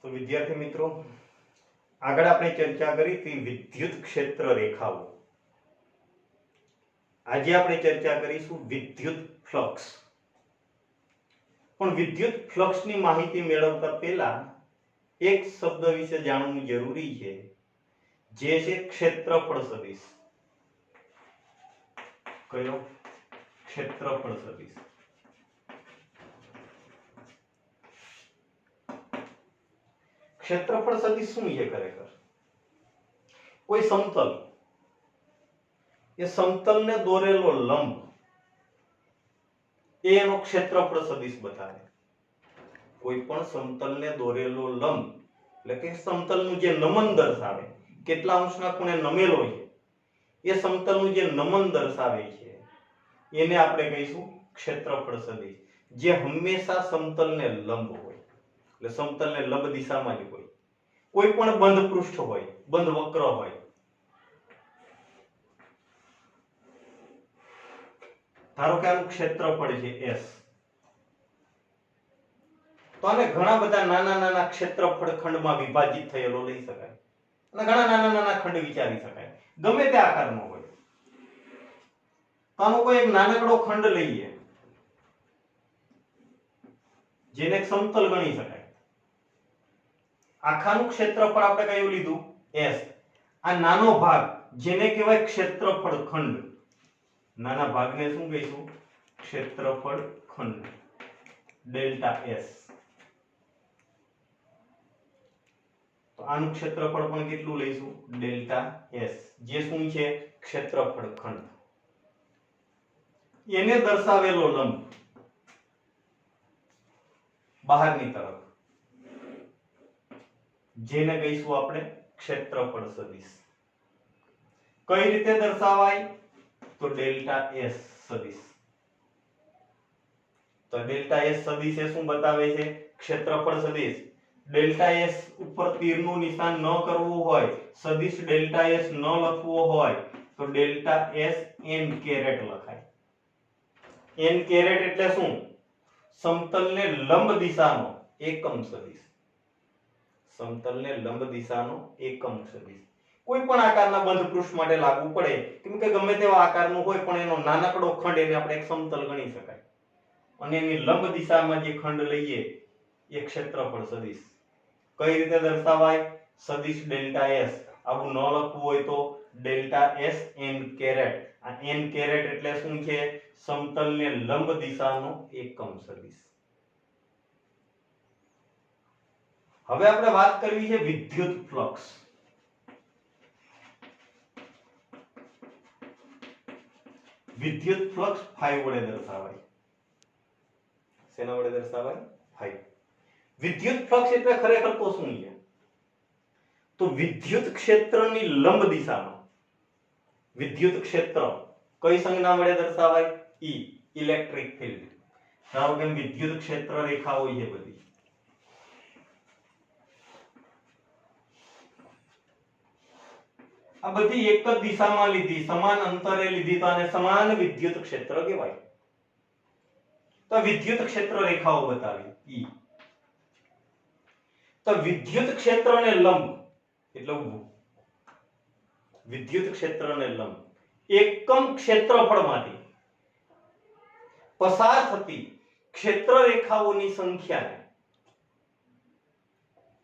તો વિદ્યાર્થી મિત્રો, આગળ આપણે ચર્ચા કરી હતી વિદ્યુત ક્ષેત્ર રેખાઓ. આજે આપણે ચર્ચા કરીશું વિદ્યુત ફ્લક્સ. પણ વિદ્યુત ફ્લક્સની માહિતી મેળવતા પહેલા એક શબ્દ વિશે જાણવું જરૂરી છે, જે છે ક્ષેત્રફળ સદિશ. કયો? ક્ષેત્રફળ સદિશ. ક્ષેત્રફળ સદિશ શું છે ખરેખર? કોઈ સમતલ, એ સમતલને દોરેલો લંબ એનો ક્ષેત્રફળ સદિશ બતાવે. કોઈ પણ સમતલને દોરેલો લંબ એટલે કે સમતલનું જે નમન દર્શાવે, કેટલા અંશના ખૂણે નમેલો છે, એ સમતલનું જે નમન દર્શાવે છે એને આપણે કહીશું ક્ષેત્રફળ સદિશ, જે હંમેશા સમતલને લંબ હોય. એટલે સમતલને લંબ દિશામાં જ હોય. કોઈ પણ બંધ પૃષ્ઠ હોય, બંધ વક્ર હોય, ધારો કે આનું ક્ષેત્રફળ છે S, તો આને ઘણા બધા નાના નાના ક્ષેત્રફળ ખંડમાં વિભાજિત થયેલો લઈ શકાય અને ઘણા નાના નાના ખંડ વિચારી શકાય, ગમે તે આકારનો હોય. તો આનો કોઈ એક નાનકડો ખંડ લઈએ જેને એક સમતલ ગણી શકાય. આખાનું ક્ષેત્રફળ આપણે કયું લીધું? S. આ નાનો ભાગ જેને કહેવાય ક્ષેત્રફળ ખંડ, નાના ભાગને શું કહીશું? ક્ષેત્રફળ ખંડ, ડેલ્ટા S. તો આનું ક્ષેત્રફળ પણ કેટલું લઈશું? ડેલ્ટા S, જે શું છે? ક્ષેત્રફળ ખંડ. એને દર્શાવેલો લંબ બહારની તરફ, જેને કહીશું આપણે ક્ષેત્રફળ સદિશ. કઈ રીતે દર્શાવાય? તો ડેલ્ટા S સદિશ. તો ડેલ્ટા S સદિશ એ શું બતાવે છે? ક્ષેત્રફળ સદિશ. ડેલ્ટા S ઉપર તીરનું નિશાન ન કરવું હોય, સદિશ ડેલ્ટા S ન લખવો હોય, તો ડેલ્ટા S n કેરેટ લખાય. n કેરેટ એટલે શું? સમતલને લંબ દિશાનો એકમ સદિશ. સમતલને લંબ દિશાનો એકમ સદિશ. કોઈ પણ આકારના બંધ પૃષ્ઠ માટે લાગુ પડે, કેમ કે ગમે તેવા આકારનું હોય પણ એનો નાનકડો ખંડ એને આપણે એક સમતલ ગણી શકાય. અને એની લંબ દિશામાં જે ખંડ લઈએ એ ક્ષેત્રફળ સદિશ. કઈ રીતે દર્શાવાય? સદિશ ડેલ્ટા S. આવું ન લખવું હોય તો ડેલ્ટા S n કેરેટ. આ n કેરેટ એટલે શું છે? સમતલને લંબ દિશાનો એકમ સદિશ. હવે આપણે વાત કરવી છે વિદ્યુત ફ્લક્સ. વિદ્યુત ફ્લક્સ phi વડે દર્શાવાય. શેના વડે દર્શાવાય? phi. વિદ્યુત ફ્લક્સ એટલે ખરેખર તો શું છે? તો વિદ્યુત ક્ષેત્રની લંબ દિશામાં વિદ્યુત ક્ષેત્ર કઈ સંજ્ઞા વડે દર્શાવાય? E, electric field. ધારો કે વિદ્યુત ક્ષેત્ર રેખા હોય છે બધી, આ બધી એક જ દિશામાં લીધી, સમાન અંતરે લીધી, તો આને સમાન વિદ્યુત ક્ષેત્ર કહેવાય. તો વિદ્યુત ક્ષેત્ર રેખાઓ બતાવી E. તો વિદ્યુત ક્ષેત્રને લંબ એટલે ઊભું, વિદ્યુત ક્ષેત્રને લંબ એકમ ક્ષેત્રફળમાંથી પસાર થતી ક્ષેત્ર રેખાઓની સંખ્યાને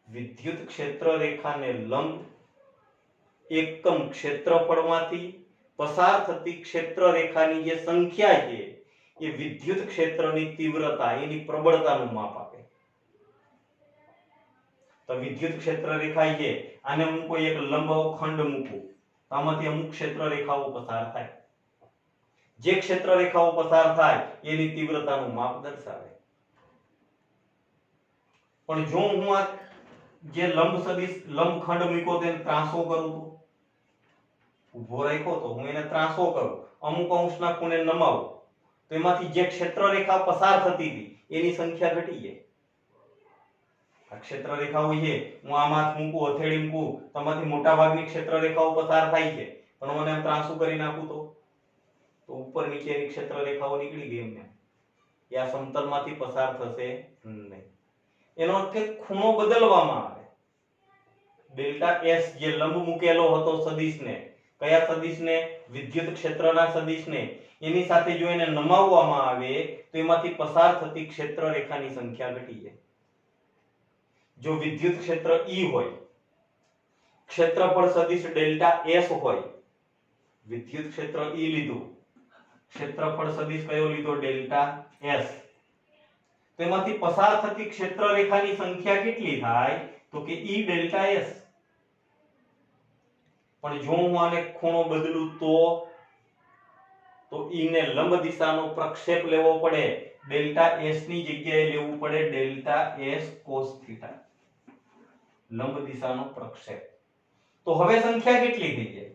વિદ્યુત ક્ષેત્ર રેખાને લંબ એકમ ક્ષેત્રફળમાંથી પસાર થતી ક્ષેત્ર રેખાની જે સંખ્યા છે એ વિદ્યુત ક્ષેત્રની તીવ્રતા, એની પ્રબળતાનું માપ આપે. તો વિદ્યુત ક્ષેત્ર રેખા છે, આને હું કોઈ એક લંબ ખંડ મૂકું, આમાંથી અમુક ક્ષેત્ર રેખાઓ પસાર થાય. જે ક્ષેત્ર રેખાઓ પસાર થાય એની તીવ્રતાનું માપ દર્શાવે. પણ જો હું આ જે લંબ સદિશ લંબ ખંડ મૂક્યો તેને ત્રાંસો કરું તો, ઊભો રાખ્યો તો હું એને ત્રાંસો કરું, અમુક અંશના ખૂણે નમાવું, તો એમાંથી જે ક્ષેત્ર રેખા પસાર થતી હતી એની સંખ્યા ઘટી જાય. આ ક્ષેત્ર રેખાઓ છે, હું આમાં મૂકું, હથેળી મૂકું, તેમાંથી મોટા ભાગની ક્ષેત્ર રેખાઓ પસાર થાય છે, પણ મને એમ ત્રાંસુ કરી નાખું તો ઉપર નીચેની ક્ષેત્ર રેખાઓ નીકળી ગઈ એમને, એ આ સમતલમાંથી પસાર થશે નહીં. એનો અર્થ કે ખૂણો બદલવામાં આવે. ડેલ્ટા એસ જે લંબ મૂકેલો હતો સદિશને, કયા સદિશને? વિદ્યુત ક્ષેત્રના સદિશને, એની સાથે જો એને નમાવવામાં આવે તો એમાંથી પસાર થતી ક્ષેત્ર રેખાની સંખ્યા ઘટી જાય. જો વિદ્યુત ક્ષેત્ર E હોય, ક્ષેત્રફળ સદિશ ડેલ્ટા એસ હોય, વિદ્યુત ક્ષેત્ર E લીધું, ક્ષેત્રફળ સદિશ કયો લીધો? Delta S. તેમાંથી પસાર થતી ક્ષેત્ર રેખાની સંખ્યા કેટલી થાય? તો કે E ડેલ્ટા એસ. પણ જો હું આને ખૂણો બદલું તો E ને લંબ દિશાનો પ્રક્ષેપ લેવો પડે. ડેલ્ટા એસ ની જગ્યાએ લેવું પડે ડેલ્ટા એસ કોસ થીટા, લંબ દિશાનો પ્રક્ષેપ. તો હવે સંખ્યા કેટલી થઈ જાય?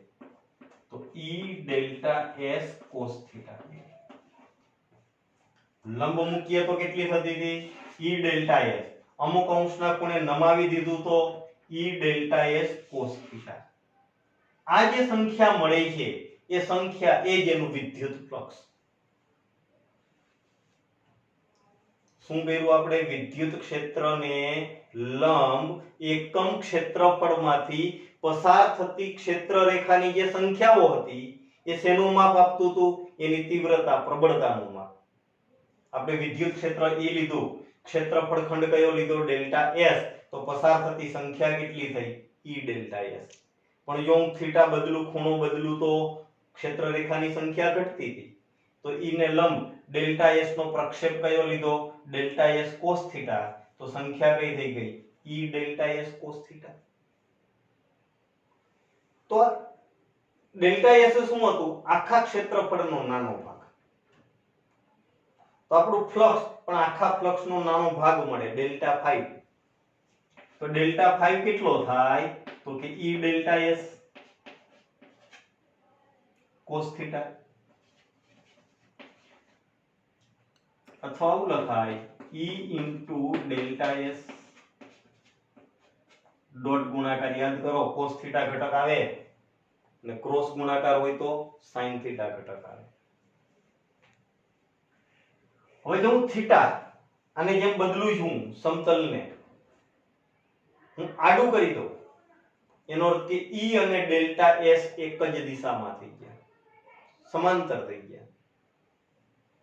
તો E delta S cos theta. લંબ મૂકીએ તો કેટલી થતી હતી? E delta S. અમુક અંશના ખૂણે નમાવી દીધું તો E delta S cos theta. આ જે સંખ્યા મળે છે એ સંખ્યા એ જ એનું વિદ્યુત ફ્લક્સ. શું કર્યું આપણે? વિદ્યુત ક્ષેત્રને લંબ એકમ ક્ષેત્રફળમાંથી પસાર થતી ક્ષેત્ર રેખાની જે સંખ્યાઓ હતી એ શેનું માપ આપતું હતું? એની તીવ્રતા, પ્રબળતાનું માપ. આપણે વિદ્યુત ક્ષેત્ર E લીધું, ક્ષેત્રફળ ખંડ કયો લીધો? Delta S. તો પસાર થતી સંખ્યા કેટલી થઈ? E delta S. પણ જો હું થીટા બદલું, ખૂણો બદલું તો ક્ષેત્ર રેખાની સંખ્યા ઘટતી હતી. તો E ને લંબ ડેલ્ટા એસ નો પ્રક્ષેપ કયો લીધો? Delta S cos theta. તો સંખ્યા કઈ થઈ ગઈ? E delta S cos theta. તો ડેલ્ટા એસ શું હતું? આખા ક્ષેત્રફળનો નાનો ભાગ. તો આપણું ફ્લક્સ પણ આખા ફ્લક્સનો નાનો ભાગ મળે, ડેલ્ટા 5. તો ડેલ્ટા 5 કેટલો થાય? તો કે E delta S cos theta. અથવા આવું લખાય E into delta S. Dot ગુણાકાર યાદ કરો, કોસ થીટા ઘટક આવે અને ક્રોસ ગુણાકાર હોય તો સાઇન થીટા ઘટક આવે. હવે જો હું થીટા આને જેમ બદલું છું, સમતલને હું આડું કરી દઉં, એનો અર્થ કે E અને ડેલ્ટા એસ એક જ દિશામાં થઈ ગયા, સમાંતર થઈ ગયા.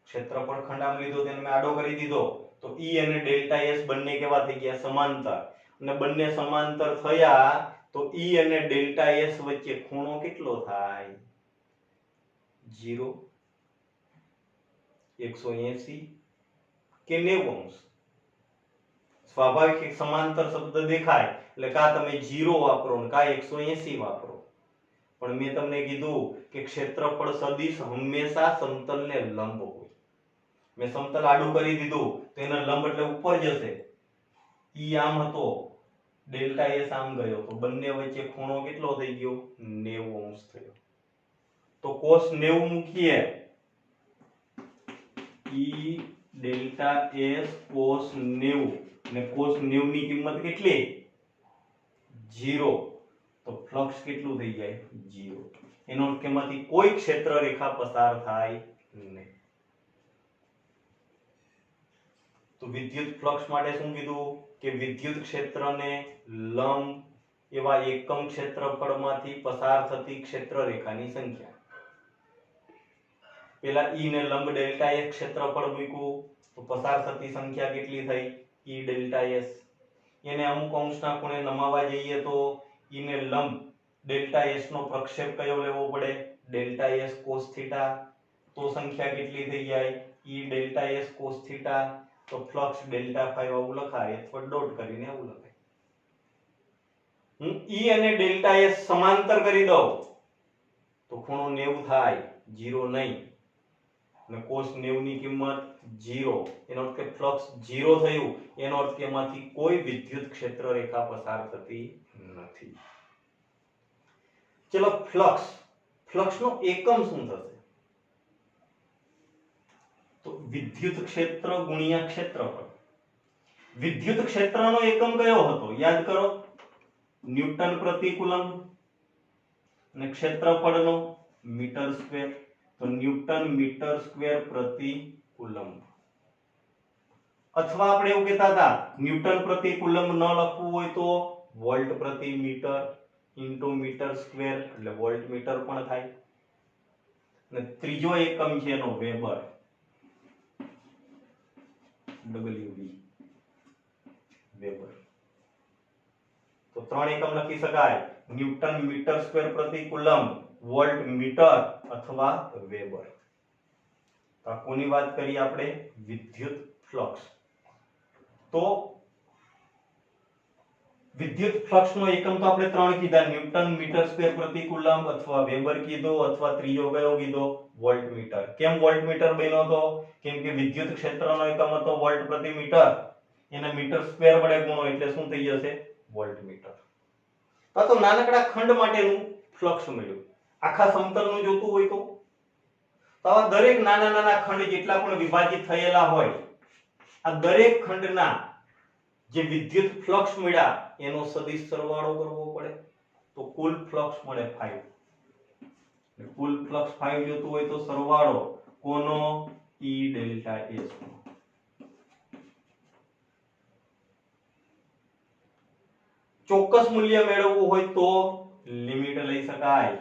ક્ષેત્રફળ ખંડ આમ લીધો તેને મેં આડો કરી દીધો તો E અને ડેલ્ટા એસ બંને કેવા થઈ ગયા? સમાંતર. અને બંને સમાંતર થયા તો E અને ડેલ્ટા એસ વચ્ચે ખૂણો કેટલો થાય? 0, 180 કે 90 અંશ. સ્વાભાવિક એક સમાંતર શબ્દ દેખાય એટલે કા તમે 0 વાપરો ને કા 180 વાપરો. પણ મેં તમને કીધું કે ક્ષેત્રફળ સદિશ હંમેશા સમતલને લંબ હોય. મેં સમતલ આડું કરી દીધું તો એનો લંબ એટલે ઉપર જશે. E આમ હતો, ડેલ્ટા એસ આમ ગયો તો બંને વચ્ચે ખૂણો કેટલો થઈ ગયો? 90 અંશ થયો. તો cos 90 મૂકીએ, E ડેલ્ટા એસ cos 90 અને cos 90 ની કિંમત કેટલી? 0. તો ફ્લક્સ કેટલું થઈ જાય? 0. એનો અર્થ કે એમાંથી કોઈ ક્ષેત્ર રેખા પસાર થાય નહીં. તો વિદ્યુત ફ્લક્સ માટે શું કીધું? કે વિદ્યુત ક્ષેત્રને લંબ એવા એકમ ક્ષેત્રફળમાંથી પસાર થતી ક્ષેત્ર રેખાની સંખ્યા. પેલા E ને લંબ ડેલ્ટા એસ ક્ષેત્રફળ મૂક્યું તો પસાર થતી સંખ્યા કેટલી થઈ? E delta S. એને અમુક અંશના ખૂણે નમાવા જઈએ તો E ને લંબ ડેલ્ટા એસ નો પ્રક્ષેપ કયો લેવો પડે? Delta S cos theta. તો સંખ્યા કેટલી થઈ જાય? E delta S cos theta. તો ફ્લક્સ ડેલ્ટા 5 આવું લખાય અથવા ડોટ કરીને આવું લખાય. હું E અને ડેલ્ટા એસ સમાંતર કરી દઉં તો ખૂણો 90 થાય, 0 નહીં. અને cos 90 ની કિંમત 0. એનો અર્થ કે ફ્લક્સ 0 થયું. એનો અર્થ કે એમાંથી કોઈ વિદ્યુત ક્ષેત્ર રેખા પસાર થતી નથી. ચલો ફ્લક્સનો એકમ શું થશે? તો વિદ્યુત ક્ષેત્ર ગુણ્યા ક્ષેત્રફળ. વિદ્યુત ક્ષેત્રનો એકમ કયો હતો? યાદ કરો, ન્યૂટન પ્રતિ કુલંબ. અને ક્ષેત્રફળનો મીટર સ્ક્વેર. તો ન્યૂટન મીટર સ્ક્વેર પ્રતિ કુલંબ. અથવા આપણે એવું કહેતા હતા ન્યૂટન પ્રતિ કુલમ્બ ન લખવું હોય તો વોલ્ટ પ્રતિ મીટર ઇન્ટુ મીટર સ્ક્વેર એટલે વોલ્ટ મીટર પણ થાય. અને ત્રીજો એકમ છે એનો વેબર WV વેબર. તો ત્રણ એકમ લખી શકાય ન્યૂટન મીટર સ્ક્વેર પ્રતિ કુલમ્બ વોલ્ટ મીટર અથવા વેબર. આ કોની વાત કરી આપણે વિદ્યુત ફ્લક્સ. તો વિદ્યુત ફ્લક્સ નો એકમ તો આપણે ત્રણ કીધા ન્યૂટન મીટર સ્ક્વેર પ્રતિ કુલમ્બ અથવા વેબર કીધો અથવા ત્રીજો કયો કીધો વોલ્ટ મીટર. કેમ વોલ્ટ મીટર બન્યો તો કેમ કે વિદ્યુત ક્ષેત્રનો એકમ હતો વોલ્ટ પ્રતિ મીટર એને મીટર સ્ક્વેર વડે ગુણો એટલે શું થઈ જશે વોલ્ટ મીટર. તો નાનકડા ખંડ માટેનું ફ્લક્સ મળ્યું. આખા સમતલનું જોતું હોય તો આવા દરેક નાના નાના ખંડ જેટલા પણ વિભાજિત થયેલા હોય આ દરેક ખંડના જે વિદ્યુત ફ્લક્સ મળ્યા એનો સદિશ સરવાળો કરવો પડે તો કુલ ફ્લક્સ મળે 5. કુલ ફ્લક્સ 5 જોતું હોય તો સરવાળો કોનો E ડેલ્ટા S નો. ચોક્કસ મૂલ્ય મેળવવું હોય તો લિમિટ લઈ શકાય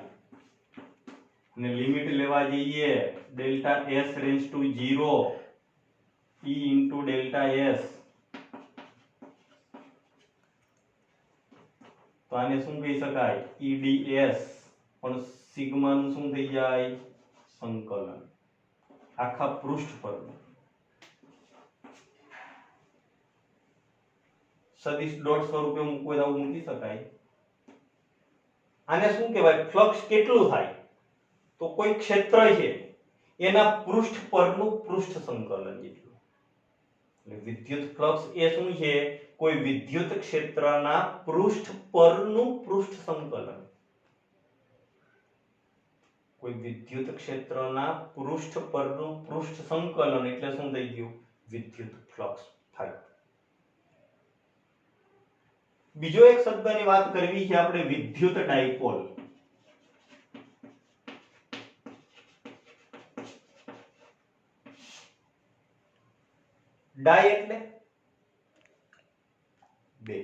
અને લિમિટ લેવા જઈએ delta S range to 0 E into delta S. તો આને શું કહી શકાય EDS પણ સિગ્મા નું શું થઈ જાય સંકલન આખા પૃષ્ઠ પર સદિશ ડોટ સ્વરૂપે મૂકવું તો મૂકી શકાય. આને શું કહેવાય ફ્લક્સ કેટલું થાય તો કોઈ ક્ષેત્ર છે એના પૃષ્ઠ પરનું પૃષ્ઠ સંકલન જેટલું. એટલે વિદ્યુત ફ્લક્સ એ શું છે કોઈ વિદ્યુત ક્ષેત્રના પૃષ્ઠ પરનું પૃષ્ઠ સંકલન. કોઈ વિદ્યુત ક્ષેત્રના પૃષ્ઠ પરનું પૃષ્ઠ સંકલન એટલે શું થઈ ગયું વિદ્યુત ફ્લક્સ થાય. બીજો એક શબ્દની વાત કરવી છે આપણે વિદ્યુત ડાયપોલ. ડાય એટલે બે.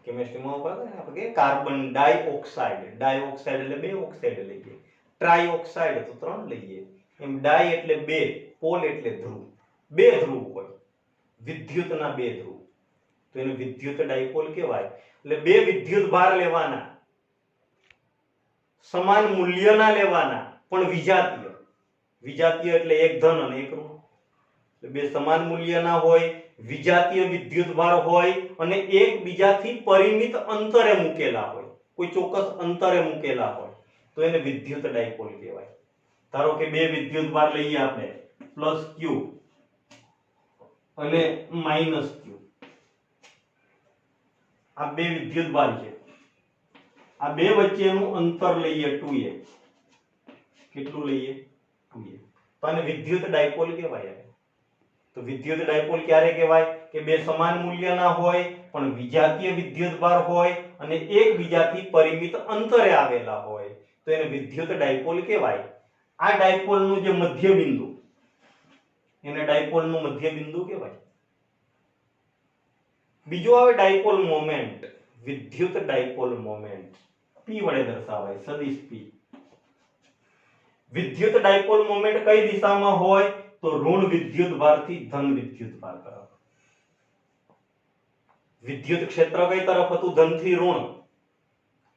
કેમિસ્ટ્રીમાં આપણે કાર્બન ડાયોક્સાઇડ ડાયોક્સાઇડ એટલે બે ઓક્સાઇડ લઈએ. ટ્રાયોક્સાઇડ તો ત્રણ લઈએ. એમ ડાય એટલે બે પોલ એટલે ધ્રુવ. બે ધ્રુવ હોય વિદ્યુતના બે ધ્રુવ તો એને વિદ્યુત ડાયપોલ કહેવાય. એટલે બે વિદ્યુત ભાર લેવાના સમાન મૂલ્યના લેવાના પણ વિજાતીય. વિજાતીય એટલે એક ધન અને એક ઋણ. એટલે બે સમાન મૂલ્યના હોય વિજાતીય વિદ્યુત ભાર હોય અને એકબીજાથી પરિમિત અંતરે મૂકેલા હોય કોઈ ચોક્કસ અંતરે મૂકેલા હોય તો એને વિદ્યુત ડાયપોલ કહેવાય. ધારો કે બે વિદ્યુત ભાર લઈએ આપણે +q અને -q. આ બે વિદ્યુત ભાર છે. આ બે વચ્ચેનું અંતર લઈએ 2a. કેટલું લઈએ 2a. તો આને વિદ્યુત ડાયપોલ કહેવાય. તો વિદ્યુત ડાયપોલ ક્યારે કહેવાય કે બે સમાન મૂલ્યના હોય પણ વિજાતીય વિદ્યુત ભાર હોય અને એકબીજાથી પરિમિત અંતરે આવેલા હોય તો એને વિદ્યુત ડાયપોલ કહેવાય. આ ડાયપોલનું જે મધ્ય બિંદુ એને ડાયપોલનું મધ્ય બિંદુ કહેવાય. બીજો આવે ડાયપોલ મોમેન્ટ. વિદ્યુત ડાયપોલ મોમેન્ટ p વડે દર્શાવાય સદિશ p. વિદ્યુત ડાયપોલ મોમેન્ટ કઈ દિશામાં હોય તો ઋણ વિદ્યુત ભારથી ધન વિદ્યુત ભાર તરફ. વિદ્યુત ક્ષેત્ર કઈ તરફ હતું ધન થી ઋણ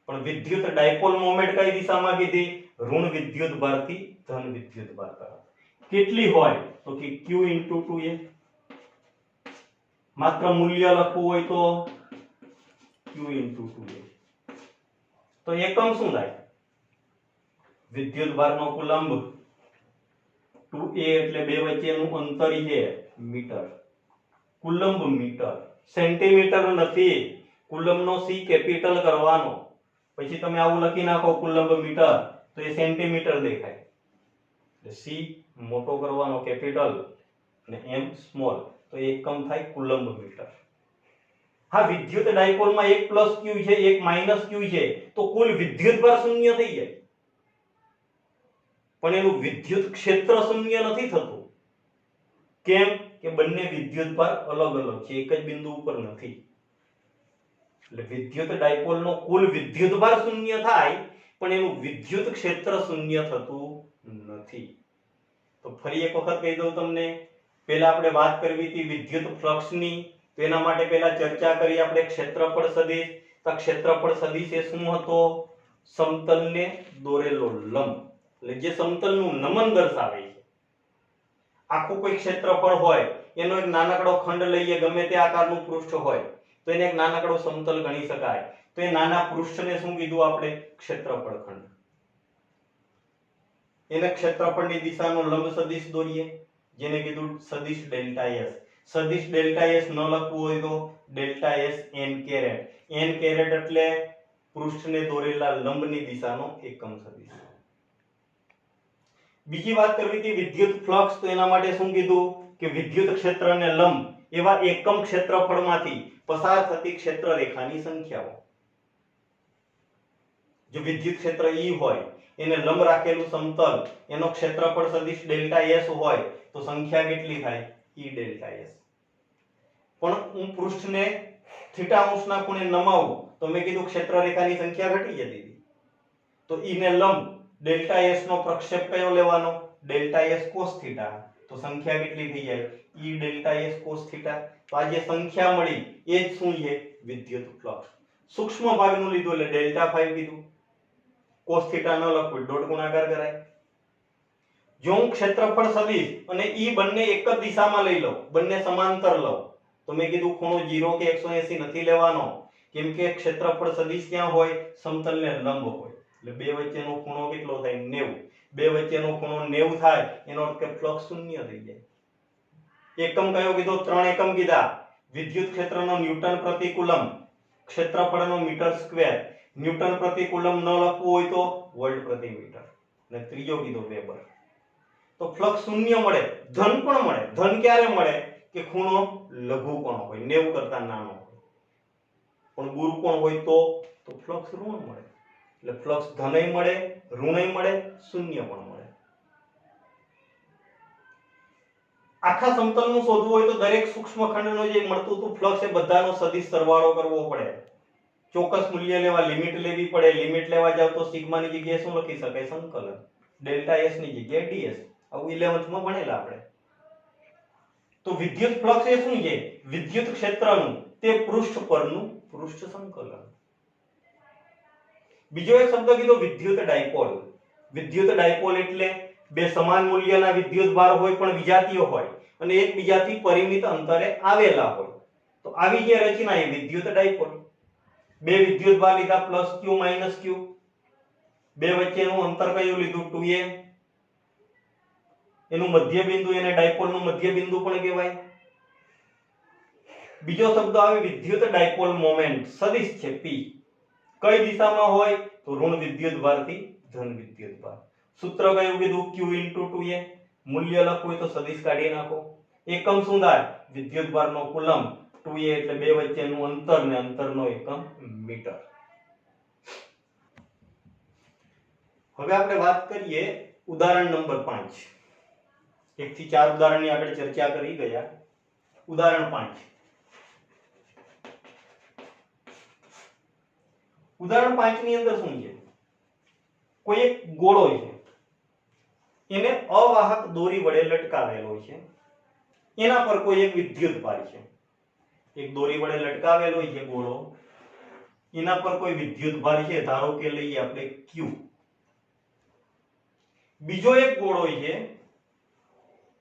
પણ વિદ્યુત ડાયપોલ મોમેન્ટ કઈ દિશામાં કીધી ઋણ વિદ્યુત ભારથી ધન વિદ્યુત ભાર તરફ. કેટલી હોય તો કે q * 2a. માત્ર મૂલ્ય લખવું હોય તો q * 2a. તો એકમ શું થાય વિદ્યુત ભારનો કુલંબ 2a એટલે બે વચ્ચેનું અંતર છે મીટર. કુલંબ મીટર સેન્ટીમીટર નથી. કુલંબનો c કેપિટલ કરવાનો પછી તમે આવું લખી નાખો કુલંબ મીટર તો એ સેન્ટીમીટર દેખાય. એટલે c મોટો કરવાનો કેપિટલ અને m સ્મોલ તો એકમ થાય કુલંબ મીટર. હા વિદ્યુત ડાયપોલમાં એક +q છે એક -q છે તો કુલ વિદ્યુત ભાર શૂન્ય થઈ જાય પણ એનું વિદ્યુત ક્ષેત્ર શૂન્ય નથી થતું. કેમ કે બંને વિદ્યુતભાર અલગ અલગ છે, એક જ બિંદુ ઉપર નથી. એટલે વિદ્યુત ડાયપોલનો કુલ વિદ્યુતભાર શૂન્ય થાય પણ એનું વિદ્યુત ક્ષેત્ર શૂન્ય થતું નથી. તો ફરી એક વખત કહી દઉં તમને, પહેલા આપણે વાત કરવી હતી વિદ્યુત ફ્લક્સની, તો એના માટે પહેલા ચર્ચા કરી આપણે ક્ષેત્રફળ સદિશ. તો ક્ષેત્રફળ સદિશ એ શું હતો? સમતલને દોરેલો લંબ, એટલે જે સમતલનું નમન દર્શાવે છે. આખું કોઈ ક્ષેત્રફળ હોય, એનો એક નાનકડો ખંડ લઈએ, ગમે તે આકારનું પૃષ્ઠ હોય, તો એને એક નાનકડો સમતલ ગણી શકાય. તો એ નાના પૃષ્ઠને શું કીધું આપણે? ક્ષેત્રફળ ખંડ. એને ક્ષેત્રફળની દિશાનો લંબ સદિશ દોરીએ, જેને કીધું સદિશ ડેલ્ટા એસ. સદિશ ડેલ્ટા એસ ન લખવું હોય તો delta S n caret. n caret એટલે પૃષ્ઠને દોરેલા લંબની દિશાનો એકમ સદિશ. બીજી વાત કરવી હતી વિદ્યુત ફ્લક્સ, તો એના માટે શું કીધું કે વિદ્યુત ક્ષેત્રને લંબ એવા એકમ ક્ષેત્રફળમાંથી પસાર થતી ક્ષેત્ર રેખાની સંખ્યાઓ. જો વિદ્યુત ક્ષેત્ર E હોય, એને લંબ રાખેલું સમતલ, એનો ક્ષેત્રફળ સદિશ ડેલ્ટા S હોય, તો સંખ્યા કેટલી થાય? E delta S. પણ હું પૃષ્ઠને થીટા અંશના ખૂણે નમાવું તો મેં કીધું ક્ષેત્ર રેખાની સંખ્યા ઘટી જતી હતી. તો E ને લંબ ડેલ્ટા S નો પ્રક્ષેપ કયો લેવાનો? Delta S cos theta. તો સંખ્યા કેટલી થઈ જાય? E delta S cos theta. તો આ જે સંખ્યા મળી એ જ શું છે? વિદ્યુત ફ્લક્સ. સૂક્ષ્મ ભાગનું લીધું એટલે ડેલ્ટા 5 કીધું. cos થીટા ન લખવું, ડોટ ગુણાકાર કરાય. જો હું ક્ષેત્રફળ સદિશ અને E બંને એક જ દિશામાં લઈ લઉં, બંને સમાંતર લઉં, તો મેં કીધું ખૂણો 0 કે 180 નથી લેવાનો, કેમ કે ક્ષેત્રફળ સદિશ ક્યાં હોય? સમતલને લંબ હોય. એટલે બે વચ્ચેનો ખૂણો કેટલો થાય? 90. બે વચ્ચેનો ખૂણો 90 થાય, એનો અર્થ કે ફ્લક્સ શૂન્ય થઈ જાય. એકમ કયો કીધો? 3 એકમ કીધા. વિદ્યુત ક્ષેત્રનો ન્યૂટન પ્રતિ કુલમ, ક્ષેત્રફળનો મીટર સ્ક્વેર. ન્યૂટન પ્રતિ કુલમ ન લખવું હોય તો વોલ્ટ પ્રતિ મીટર. અને ત્રીજો કીધો વેબર. તો ફ્લક્સ શૂન્ય મળે, ધન પણ મળે. ધન ક્યારે મળે? કે ખૂણો લઘુ કોણ હોય, 90 કરતા નાનો હોય. પણ ગુરુ કોણ હોય તો ફ્લક્સ ઋણ મળે. એટલે ફ્લક્સ ધનય મળે, ઋણય મળે, શૂન્ય પણ મળે. આખા સમતલનું શોધવું હોય તો દરેક સૂક્ષ્મ ખંડનો જે મળતું હતું ફ્લક્સ એ બધાનો સદિશ સરવાળો કરવો પડે. ચોક્કસ મૂલ્ય લેવા લિમિટ લેવી પડે. લિમિટ લેવા જાવ તો સિગ્માની જગ્યાએ શું લખી શકાય? સંકલન. ડેલ્ટા S ની જગ્યાએ ds. આવું 11th માં ભણેલા આપણે. તો વિદ્યુત ફ્લક્સ એ શું છે? વિદ્યુત ક્ષેત્રનું તે પૃષ્ઠ પરનું પૃષ્ઠ સંકલન. બીજો એક શબ્દ કીધો વિદ્યુત ડાયપોલ. વિદ્યુત ડાયપોલ એટલે બે સમાન મૂલ્યના વિદ્યુત ભાર હોય પણ વિજાતીય હોય અને એકબીજાથી પરિમિત અંતરે આવેલા હોય, તો આવી જે રચના એ વિદ્યુત ડાયપોલ. બે વિદ્યુત ભાર લીધા પ્લસ q માઈનસ q. બે વચ્ચેનું અંતર કયું લીધું? 2a. એનું મધ્ય બિંદુ, એને ડાયપોલનું મધ્ય બિંદુ પણ કહેવાય. બીજો શબ્દ આવે વિદ્યુત ડાયપોલ મોમેન્ટ, સદિશ છે p. કઈ દિશામાં હોય? તો ઋણ વિદ્યુત ભારથી ધન વિદ્યુત ભાર. સૂત્ર કયું કીધું? q 2a. મૂલ્ય લખવું હોય તો સદિશ કાઢી નાખો. એકમ શું થાય? વિદ્યુત ભારનો કુલમ. 2a એટલે બે વચ્ચેનું અંતર ને અંતરનો એકમ મીટર. હવે આપણે વાત કરીએ ઉદાહરણ નંબર 5. 1 થી 4 ઉદાહરણની આગળ ચર્ચા કરી ગયા. ઉદાહરણ 5. ઉદાહરણ 5 ની અંદર શું છે? કોઈ એક ગોળો છે, એને અવાહક દોરી વડે લટકાવેલો છે. એના પર કોઈ એક વિદ્યુત ભાર છે. એક દોરી વડે લટકાવેલો છે ગોળો, એના પર કોઈ વિદ્યુત ભાર છે, ધારો કે લઈએ આપણે q. બીજો એક ગોળો છે,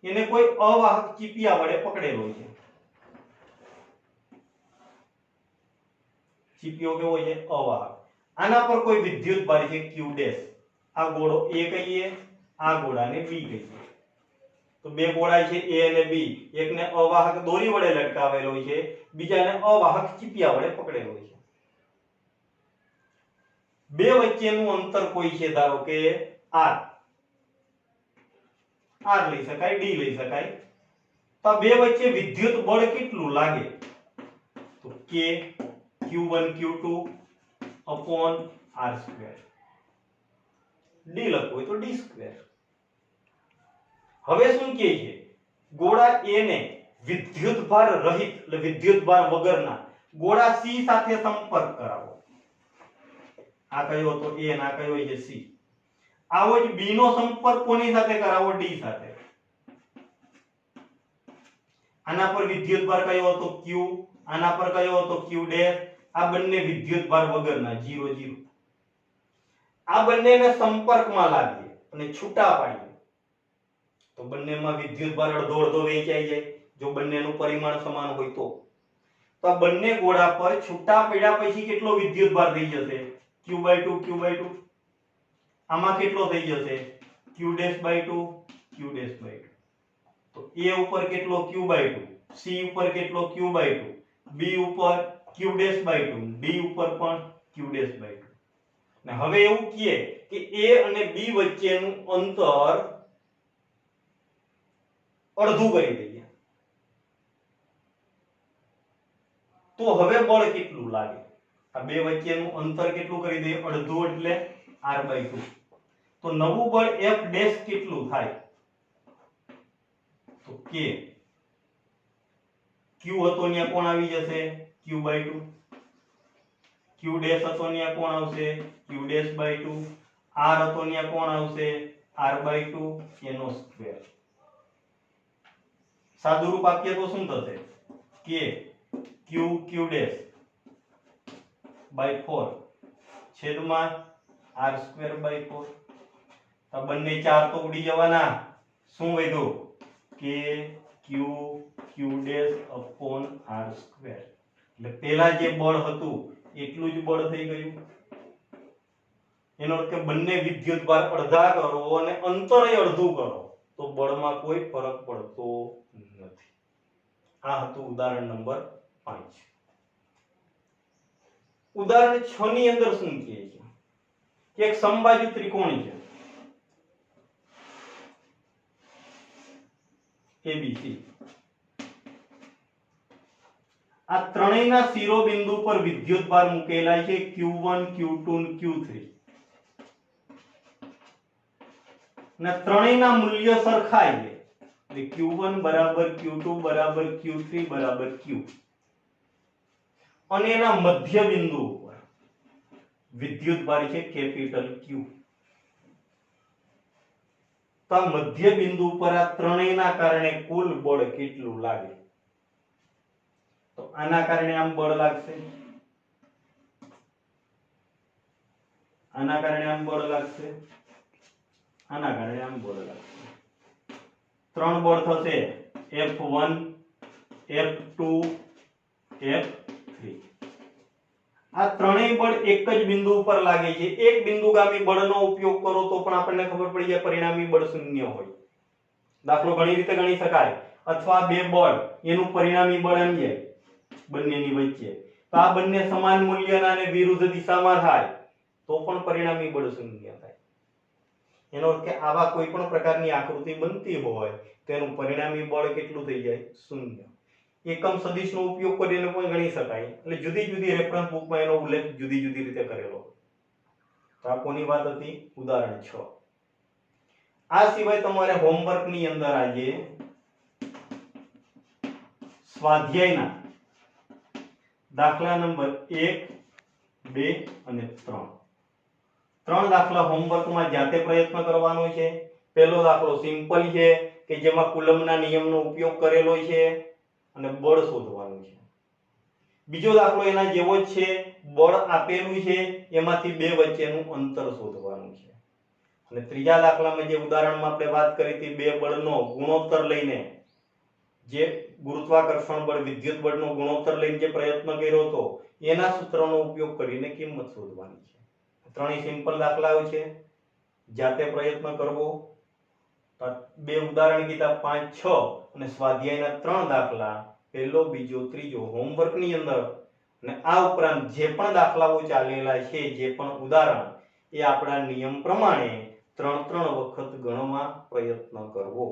એને કોઈ અવાહક ચીપિયા વડે પકડેલો છે. ચીપિયો કેવો છે? અવાહક. આના પર કોઈ વિદ્યુત ભાર છે q ડેશ. આ ગોળો a કહીએ, આ ગોળાને b કહીએ. તો બે ગોળા છે a અને b. એકને અવાહક દોરી વડે લટકાવેલો છે, બીજાને અવાહક ચીપિયા વડે પકડેલો છે. બે વચ્ચેનું અંતર કોઈ છે, ધારો કે r. r લઈ શકાય, d લઈ શકાય. તો બે વચ્ચે વિદ્યુત બળ કેટલું લાગે? તો k q1 q2 upon r square. d લખવું હોય તો d square. હવે શું કહે છે? ગોળા a ને વિદ્યુતભાર રહિત એટલે વિદ્યુતભાર વગરના ગોળા C સાથે સંપર્ક કરાવો. આ કયો હતો A અને આ કયો છે C. આવો જ B નો સંપર્ક કોની સાથે કરાવો? D સાથે. આના પર વિદ્યુતભાર કયો હતો? Q. આના પર કયો હતો? Q dash. આ બંને વિદ્યુતભાર વગરના 0 0. આ બંનેને સંપર્કમાં લાવીએ અને છૂટા પાડીએ તો બંનેમાં વિદ્યુતભાર અડધો અડધો વહેંચાઈ જાય જો બંનેનું પરિમાણ સમાન હોય તો આ બંને ગોળા પર છૂટા પડ્યા પછી કેટલો વિદ્યુતભાર થઈ જશે? Q/2 Q/2. આમાં કેટલો થઈ જશે? Q dash by 2 Q dash by 2. તો A ઉપર કેટલો? Q/2. C ઉપર કેટલો? Q/2. B ઉપર Q ડેશ બાય 2. D ઉપર પણ Q ડેશ બાય 2. ને હવે એવું કહે કે A અને B વચ્ચેનું અંતર અડધું કરી દઈએ તો હવે બળ કેટલું લાગે? આ બે વચ્ચેનું અંતર કેટલું કરી દઈએ? અડધું એટલે r/2. તો નવું બળ F ડેશ કેટલું થાય? તો K. Q હતો ત્યાં કોણ આવી જશે? Q/2. Q ડેશ હતો ત્યાં કોણ આવશે? Q dash by 2. R હતો ત્યાં કોણ આવશે? r/2 એનો સ્ક્વેર. સાદું રૂપ આપીએ તો શું થશે? K Q ડેશ બાય 4 છેદમાં r²/4. તો બંને 4 તો ઉડી જવાના. શું વધ્યું? K Q dash upon r². એટલે પહેલા જે બળ હતું એટલું જ બળ થઈ ગયું. એનો અર્થ કે બંને વિદ્યુતભાર અડધા કરો અને અંતરે અડધું કરો તો બળમાં કોઈ ફરક પડતો નથી. આ હતું ઉદાહરણ નંબર 5. ઉદાહરણ 6 ની અંદર શું કહે છે કે એક સમબાજુ ત્રિકોણ છે ABC. આ ત્રણેયના શિરોબિંદુ પર વિદ્યુતભાર મૂકેલા છે Q1 Q2 અને Q3 અને ત્રણેયના મૂલ્ય સરખા છે એટલે Q1 બરાબર Q2 બરાબર Q3 બરાબર Q. અને એના મધ્ય બિંદુ ઉપર વિદ્યુતભાર છે કેપિટલ Q. તો આ મધ્ય બિંદુ પર આ ત્રણેયના કારણે કુલ બળ કેટલું લાગે? તો આના કારણે આમ બળ લાગશે, આના કારણે આમ બળ લાગશે, આના કારણે આમ બળ લાગશે. ત્રણ બળ થશે F1 F2 F3. આ ત્રણેય બળ એક જ બિંદુ ઉપર લાગે છે. એક બિંદુગામી બળનો ઉપયોગ કરો તો પણ આપણને ખબર પડી જાય પરિણામી બળ શૂન્ય હોય. દાખલો ઘણી રીતે ગણી શકાય. અથવા બે બળ એનું પરિણામી બળ એમ જાય બંનેની વચ્ચે તો આ બંને સમાન મૂલ્યના અને વિરુદ્ધ દિશામાં થાય તો પણ પરિણામી બળ શૂન્ય થાય. એનો અર્થ કે આવા કોઈ પણ પ્રકારની આકૃતિ બનતી હોય તેનું પરિણામી બળ કેટલું થઈ જાય? શૂન્ય. એકમ સદિશનો ઉપયોગ કરીને પણ ગણી શકાય. એટલે જુદી જુદી રેફરન્સ બુકમાં એનો ઉલ્લેખ જુદી જુદી રીતે કરેલો. તો આ કોની વાત હતી? ઉદાહરણ 6. આ સિવાય તમારે હોમવર્કની અંદર આજે સ્વાધ્યાયના દાખલા નંબર 1 2 અને 3 ત્રણ દાખલા હોમવર્કમાં જાતે પ્રયત્ન કરવાનો છે. પહેલો દાખલો સિમ્પલ છે કે જેમાં કુલમ્બના નિયમનો ઉપયોગ કરેલો છે અને બળ શોધવાનું છે. બીજો દાખલો એના જેવો જ છે, બળ આપેલું છે, એમાંથી બે વચ્ચેનું અંતર શોધવાનું છે. અને ત્રીજા દાખલામાં જે ઉદાહરણમાં આપણે વાત કરી હતી બે બળનો ગુણોત્તર લઈને જે ગુરુત્વાકર્ષણ બળ વિદ્યુત બળનો ગુણોત્તર લઈને જે પ્રયત્ન કર્યો હતો એના સૂત્રનો ઉપયોગ કરીને કિંમત શોધવાની છે. ત્રણેય સિમ્પલ દાખલાઓ છે, જાતે પ્રયત્ન કરવો. બે ઉદાહરણ કીધા 5 6 અને સ્વાધ્યાયના 3 દાખલા પહેલો બીજો ત્રીજો હોમવર્કની અંદર. અને આ ઉપરાંત જે પણ દાખલાઓ ચાલેલા છે જે પણ ઉદાહરણ એ આપણા નિયમ પ્રમાણે 3 વખત ગણવા પ્રયત્ન કરવો.